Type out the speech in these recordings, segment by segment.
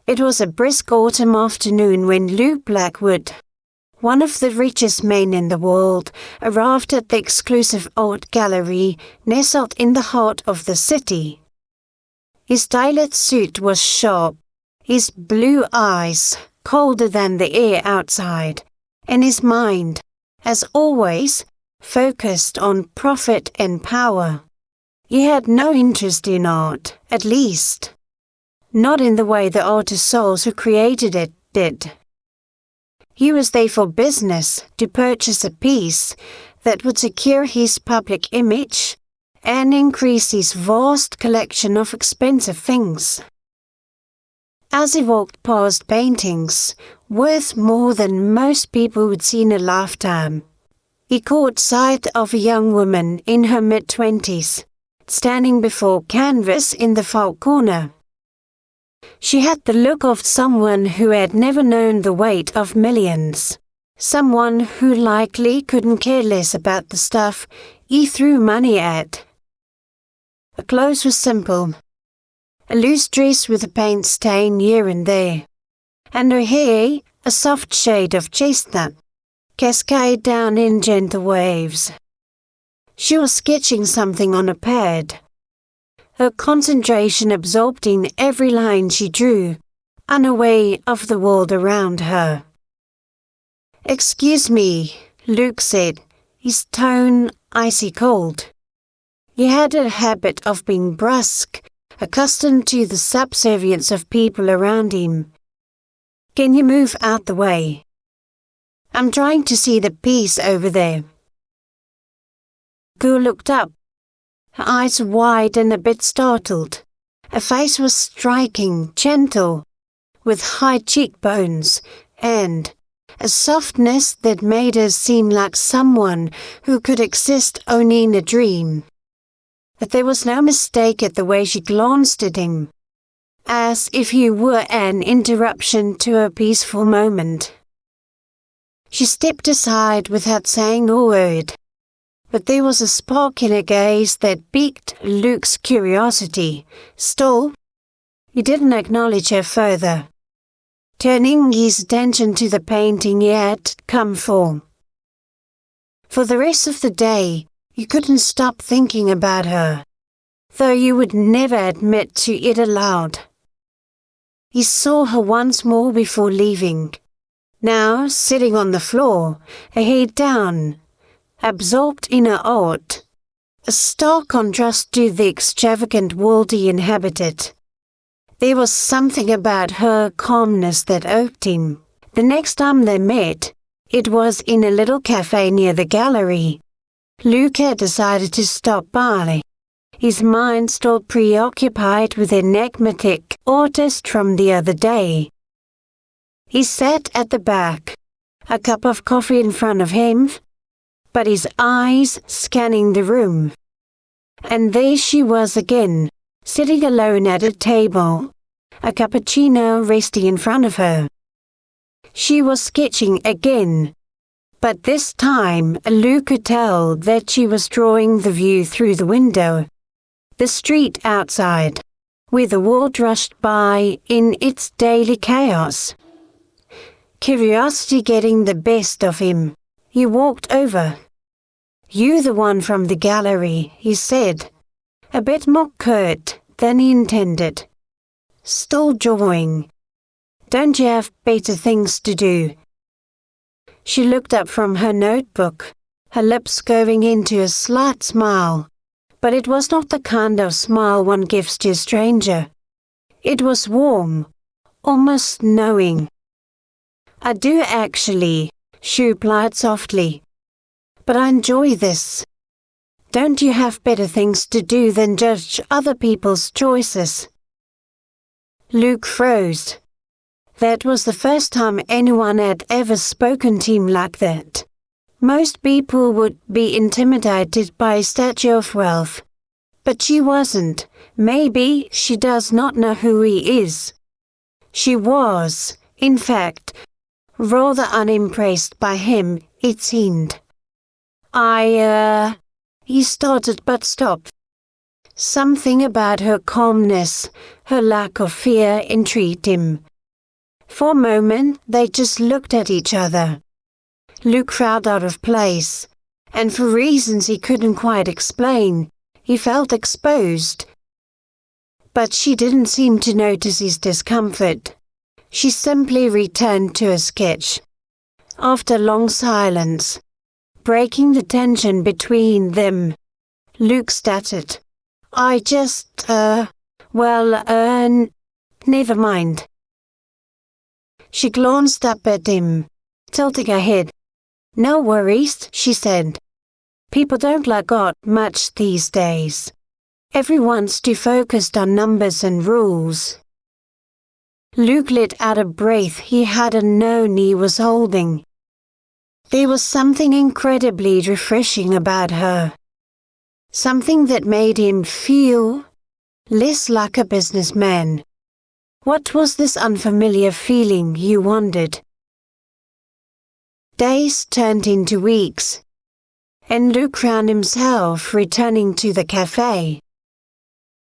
It was a brisk autumn afternoon when Luke Blackwood, one of the richest men in the world, arrived at the exclusive art gallery nestled in the heart of the city. His tailored suit was sharp, his blue eyes colder than the air outside, and his mind, as always, focused on profit and power. He had no interest in art, at least, not in the way the artist souls who created it did. He was there for business, to purchase a piece that would secure his public image and increase his vast collection of expensive things. As he walked past paintings, worth more than most people would see in a lifetime, he caught sight of a young woman in her mid-20s, standing before canvas in the far corner. She had the look of someone who had never known the weight of millions, someone who likely couldn't care less about the stuff he threw money at. Her clothes were simple, a loose dress with a paint stain here and there, and her hair, a soft shade of chestnut, cascaded down in gentle waves. She was sketching something on a pad, her concentration absorbed in every line she drew, unaware of the world around her. "Excuse me," Luke said, his tone icy cold. He had a habit of being brusque, accustomed to the subservience of people around him. "Can you move out the way? I'm trying to see the piece over there." Gu looked up, her eyes wide and a bit startled. Her face was striking, gentle, with high cheekbones, and a softness that made her seem like someone who could exist only in a dream. But there was no mistake at the way she glanced at him, as if he were an interruption to her peaceful moment. She stepped aside without saying a word, but there was a spark in her gaze that piqued Luke's curiosity. Still, he didn't acknowledge her further, turning his attention to the painting he had come for. For the rest of the day, you couldn't stop thinking about her, though you would never admit to it aloud. He saw her once more before leaving, now sitting on the floor, her head down, absorbed in her art, a stark contrast to the extravagant world he inhabited. There was something about her calmness that irked him. The next time they met, it was in a little cafe near the gallery. Luke had decided to stop by, his mind still preoccupied with the enigmatic artist from the other day. He sat at the back, a cup of coffee in front of him, but his eyes scanning the room. And there she was again, sitting alone at a table, a cappuccino resting in front of her. She was sketching again, but this time Luke could tell that she was drawing the view through the window, the street outside, where the world rushed by in its daily chaos. Curiosity getting the best of him, he walked over. "You the one from the gallery," he said, a bit more curt than he intended. "Still drawing. Don't you have better things to do?" She looked up from her notebook, her lips curving into a slight smile, but it was not the kind of smile one gives to a stranger. It was warm, almost knowing. "I do actually," she replied softly, "but I enjoy this. Don't you have better things to do than judge other people's choices?" Luke froze. That was the first time anyone had ever spoken to him like that. Most people would be intimidated by a statue of wealth, but she wasn't. Maybe she does not know who he is. She was, in fact, rather unimpressed by him, it seemed. He started but stopped. Something about her calmness, her lack of fear intrigued him, For a moment, they just looked at each other. Luke felt out of place, and for reasons he couldn't quite explain, he felt exposed. But she didn't seem to notice his discomfort. She simply returned to her sketch. After a long silence, breaking the tension between them, Luke stuttered, never mind. She glanced up at him, tilting her head. No worries, she said. People don't like art much these days. Everyone's too focused on numbers and rules. Luke let out a breath he hadn't known he was holding. There was something incredibly refreshing about her. Something that made him feel less like a businessman. What was this unfamiliar feeling, he wondered? Days turned into weeks, and Luke found himself returning to the cafe.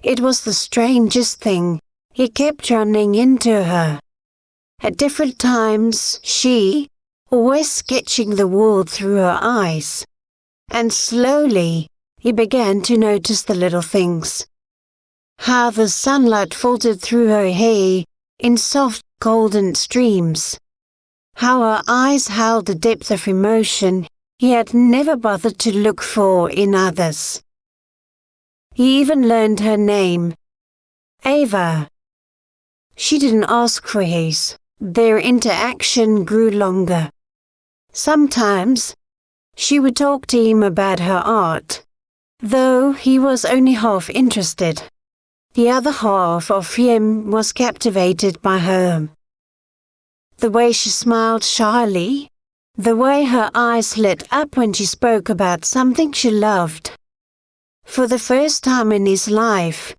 It was the strangest thing. He kept running into her. At different times, she, always sketching the world through her eyes. And slowly, he began to notice the little things. How the sunlight filtered through her hair in soft golden streams. How her eyes held a depth of emotion he had never bothered to look for in others. He even learned her name, Ava. She didn't ask for his. Their interaction grew longer. Sometimes, she would talk to him about her art, though he was only half interested. The other half of him was captivated by her. The way she smiled shyly, the way her eyes lit up when she spoke about something she loved. For the first time in his life,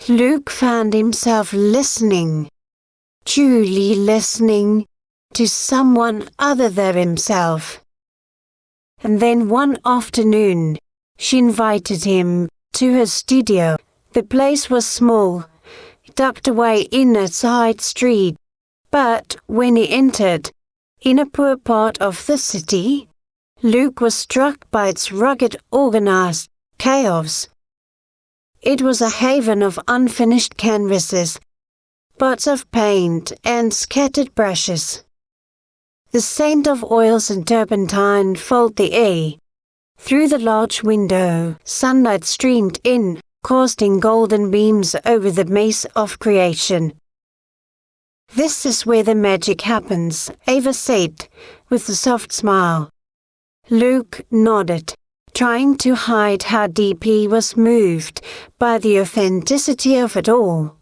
Luke found himself listening, truly listening, to someone other than himself. And then one afternoon, she invited him to her studio. The place was small, tucked away in a side street, but when he entered, in a poor part of the city, Luke was struck by its rugged, organized chaos. It was a haven of unfinished canvases, pots of paint, and scattered brushes. The scent of oils and turpentine filled the air. Through the large window, sunlight streamed in, casting golden beams over the mess of creation. This is where the magic happens, Ava said, with a soft smile. Luke nodded, trying to hide how deeply he was moved by the authenticity of it all.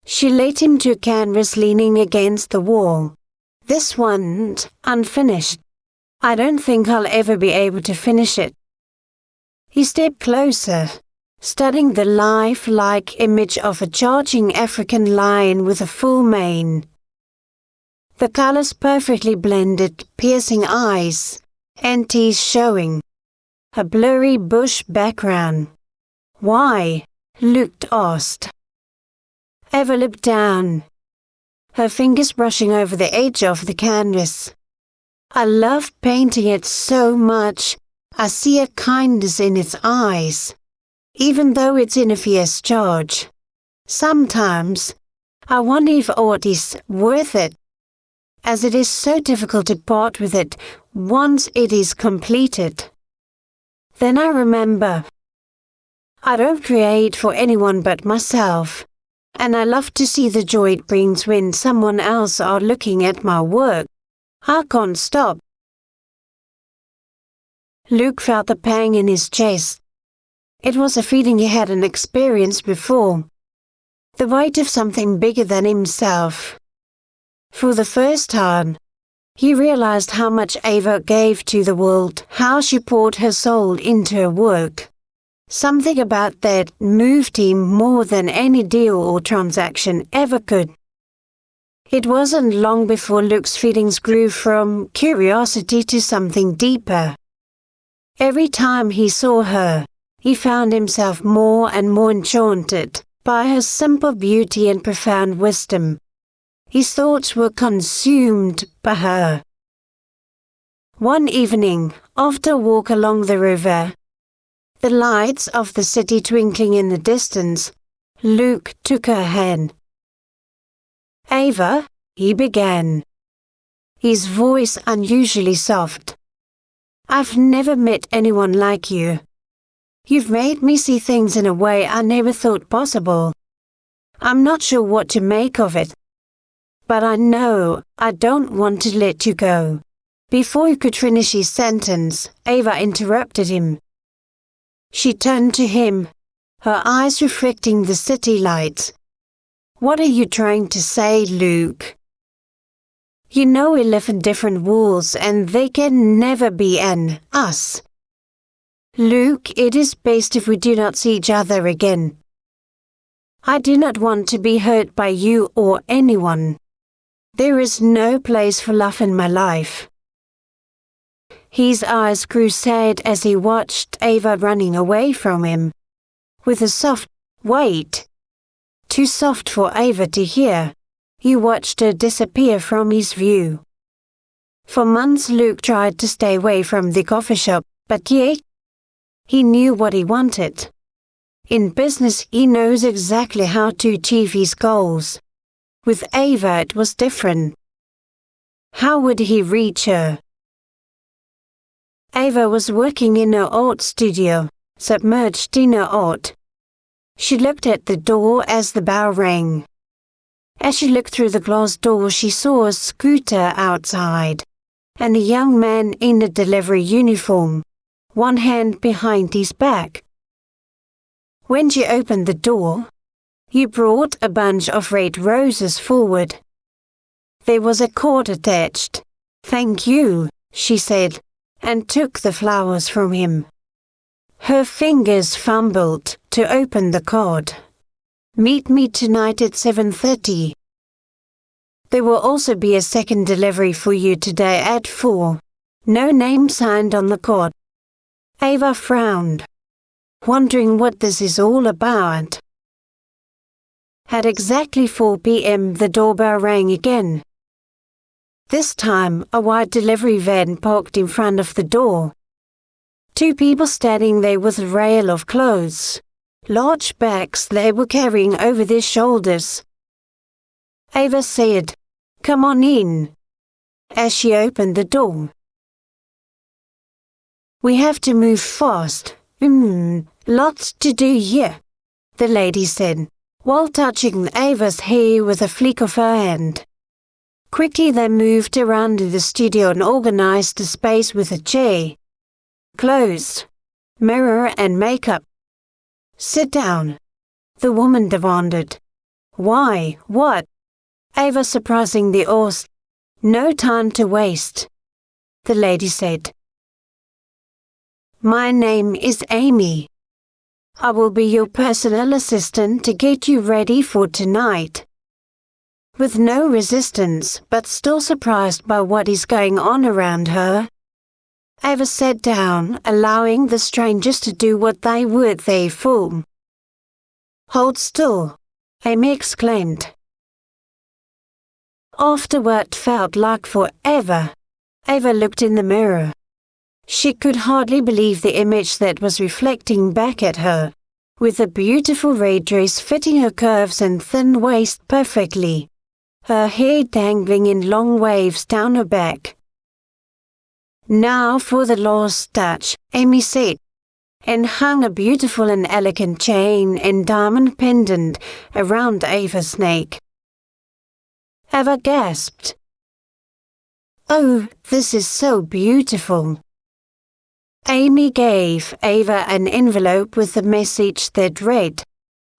She led him to a canvas leaning against the wall. This one's unfinished. I don't think I'll ever be able to finish it. He stepped closer, studying the life-like image of a charging African lion with a full mane. The colors perfectly blended, piercing eyes, and teeth showing. A blurry bush background. Why? Luke asked. Ava looked down, her fingers brushing over the edge of the canvas. I love painting it so much. I see a kindness in its eyes, even though it's in a fierce charge. Sometimes, I wonder if art is worth it, as it is so difficult to part with it once it is completed. Then I remember, I don't create for anyone but myself, and I love to see the joy it brings when someone else are looking at my work. I can't stop. Luke felt the pang in his chest. It was a feeling he hadn't experienced before. The weight of something bigger than himself. For the first time, he realized how much Ava gave to the world, how she poured her soul into her work. Something about that moved him more than any deal or transaction ever could. It wasn't long before Luke's feelings grew from curiosity to something deeper. Every time he saw her, he found himself more and more enchanted by her simple beauty and profound wisdom. His thoughts were consumed by her. One evening, after a walk along the river, the lights of the city twinkling in the distance, Luke took her hand. "Ava," he began, his voice unusually soft. "I've never met anyone like you. You've made me see things in a way I never thought possible. I'm not sure what to make of it. But I know I don't want to let you go." Before he could finish his sentence, Ava interrupted him. She turned to him, her eyes reflecting the city lights. "What are you trying to say, Luke? You know we live in different worlds and they can never be an us. Luke, it is best if we do not see each other again. I do not want to be hurt by you or anyone. There is no place for love in my life." His eyes grew sad as he watched Ava running away from him. With a soft "wait," too soft for Ava to hear, he watched her disappear from his view. For months Luke tried to stay away from the coffee shop, but yet he knew what he wanted. In business, he knows exactly how to achieve his goals. With Ava, it was different. How would he reach her? Ava was working in her art studio, submerged in her art. She looked at the door as the bell rang. As she looked through the glass door, she saw a scooter outside, and a young man in a delivery uniform, one hand behind his back. When she opened the door, he brought a bunch of red roses forward. There was a cord attached. "Thank you," she said, and took the flowers from him. Her fingers fumbled to open the card. "Meet me tonight at 7:30. There will also be a second delivery for you today at 4. No name signed on the card." Ava frowned, wondering what this is all about. At exactly 4 p.m. the doorbell rang again. This time, a white delivery van parked in front of the door. 2 people standing there with a rail of clothes, large bags they were carrying over their shoulders. Ava said, "Come on in," as she opened the door. "We have to move fast. Lots to do here," the lady said, while touching Ava's hair with a flick of her hand. Quickly they moved around in the studio and organized the space with a chair, clothes, mirror and makeup. "Sit down," the woman demanded. "Why? What?" Ava surprisingly asked. "No time to waste," the lady said. "My name is Amy. I will be your personal assistant to get you ready for tonight." With no resistance, but still surprised by what is going on around her, Ava sat down, allowing the strangers to do what they were there for. "Hold still," Amy exclaimed. After what felt like forever, Ava looked in the mirror. She could hardly believe the image that was reflecting back at her, with a beautiful red dress fitting her curves and thin waist perfectly, her hair dangling in long waves down her back. "Now for the last touch," Amy said, and hung a beautiful and elegant chain and diamond pendant around Ava's neck. Ava gasped. "Oh, this is so beautiful." Amy gave Ava an envelope with a message that read,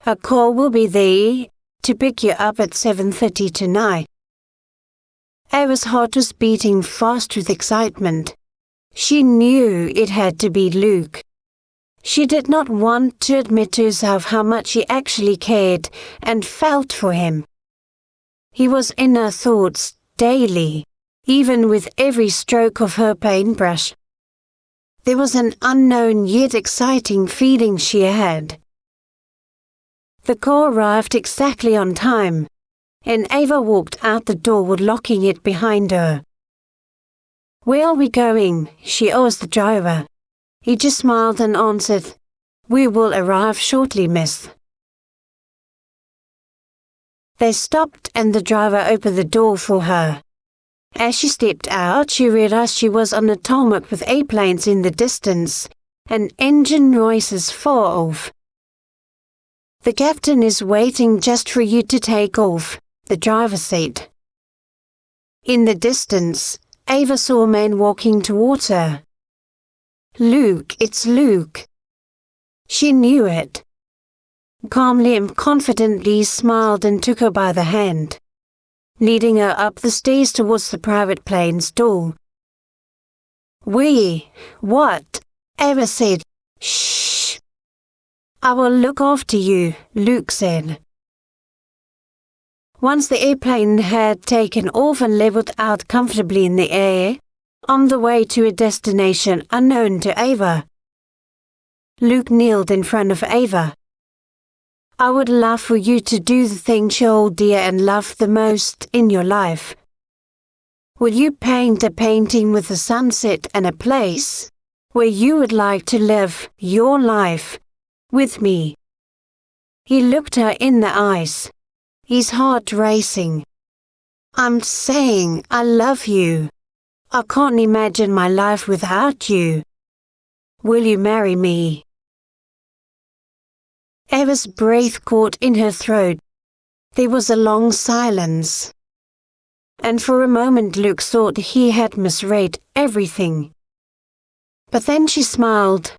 "A car will be there to pick you up at 7:30 tonight." Ava's heart was beating fast with excitement. She knew it had to be Luke. She did not want to admit to herself how much she actually cared and felt for him. He was in her thoughts daily, even with every stroke of her paintbrush. There was an unknown yet exciting feeling she had. The car arrived exactly on time. and Ava walked out the door, locking it behind her. "Where are we going?" she asked the driver. He just smiled and answered, "We will arrive shortly, miss." They stopped and the driver opened the door for her. As she stepped out, she realized she was on a tarmac with airplanes in the distance and engine noises far off. "The captain is waiting just for you to take off," the driver said. In the distance, Ava saw a man walking towards her. "Luke, it's Luke." She knew it. Calmly and confidently smiled and took her by the hand, leading her up the stairs towards the private plane's door. What?" Ava said. "Shh." "I will look after you," Luke said. Once the airplane had taken off and leveled out comfortably in the air, on the way to a destination unknown to Ava, Luke kneeled in front of Ava. "I would love for you to do the things you hold dear and love the most in your life. Will you paint a painting with a sunset and a place where you would like to live your life with me?" He looked her in the eyes, his heart racing. "I'm saying I love you. I can't imagine my life without you. Will you marry me?" Ava's breath caught in her throat. There was a long silence. And for a moment Luke thought he had misread everything. But then she smiled,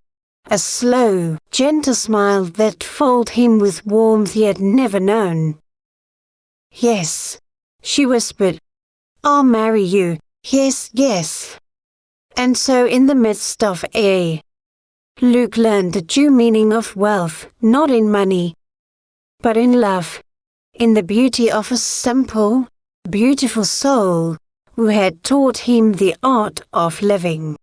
a slow, gentle smile that filled him with warmth he had never known. "Yes," she whispered. "I'll marry you. Yes, yes." And so in the midst of air, Luke learned the true meaning of wealth, not in money, but in love, in the beauty of a simple, beautiful soul who had taught him the art of living.